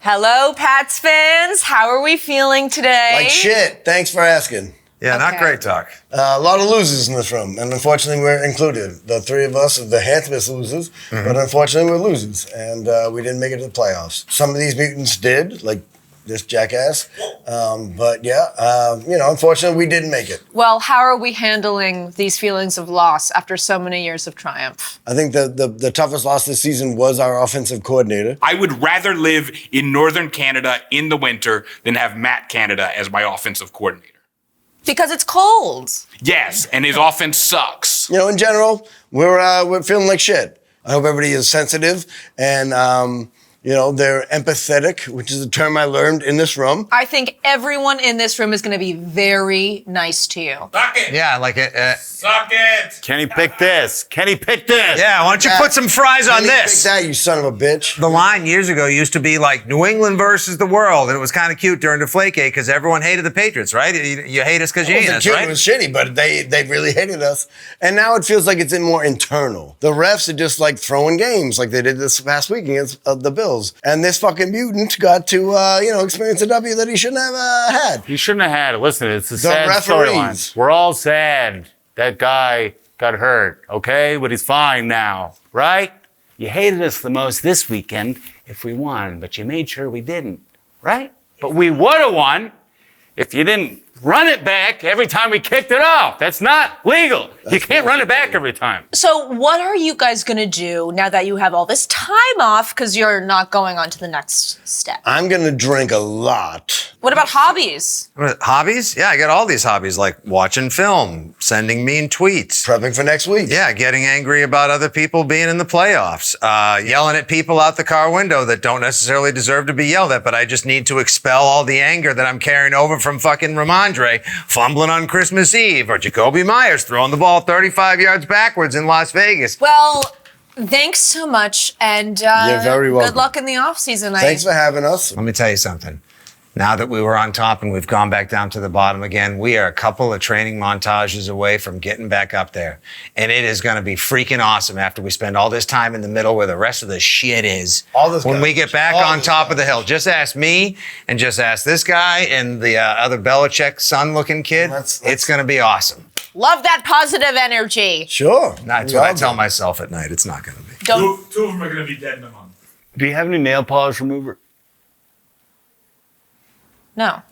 Hello, Pats fans. How are we feeling today? Like shit. Thanks for asking. Yeah, Okay. not great talk. A lot of losers in this room, and unfortunately we're included. The three of us are the handsomest losers, but unfortunately we're losers, and we didn't make it to the playoffs. Some of these mutants did, like this jackass, but yeah, unfortunately we didn't make it. Well, how are we handling these feelings of loss after so many years of triumph? I think the toughest loss this season was our offensive coordinator. I would rather live in northern Canada in the winter than have Matt Canada as my offensive coordinator. Because it's cold. Yes, and his offense sucks. In general, we're feeling like shit. I hope everybody is sensitive and they're empathetic, which is a term I learned in this room. I think everyone in this room is going to be very nice to you. Suck it. Yeah, like it. Suck it. Kenny picked this. Kenny picked this. Yeah, why don't you put some fries on this? Pick that, you son of a bitch. The line years ago used to be like New England versus the world, and it was kind of cute during Deflategate because everyone hated the Patriots, right? You hate us because you hate us, It right? was shitty, but they really hated us. And now it feels like it's more internal. The refs are just like throwing games like they did this past week against the Bills. And this fucking mutant got to, experience a W that he shouldn't have had. You shouldn't have had it. Listen, it's a The sad referees. storyline. We're all sad that guy got hurt, okay? But he's fine now, right? You hated us the most this weekend if we won, but you made sure we didn't, right? But we would have won if you didn't run it back every time we kicked it off. That's not legal. You can't run it back every time. So what are you guys going to do now that you have all this time off because you're not going on to the next step? I'm going to drink a lot. What about hobbies? Hobbies? Yeah, I got all these hobbies like watching film, sending mean tweets. Prepping for next week. Yeah, getting angry about other people being in the playoffs, yelling at people out the car window that don't necessarily deserve to be yelled at, but I just need to expel all the anger that I'm carrying over from fucking Ramondre fumbling on Christmas Eve or Jacoby Myers throwing the ball 35 yards backwards in Las Vegas. Well, thanks so much, and You're very welcome. good luck in the offseason. Thanks for having us. Let me tell you something. Now that we were on top and we've gone back down to the bottom again, we are a couple of training montages away from getting back up there. And it is going to be freaking awesome after we spend all this time in the middle where the rest of the shit is. All this when garbage. we get back All on this top of the hill. Just ask me and just ask this guy and the other Belichick son-looking kid. It's going to be awesome. Love that positive energy. Sure. That's what I tell myself at night. It's not going to be. Don't. Two of them are going to be dead in a month. Do you have any nail polish remover? No.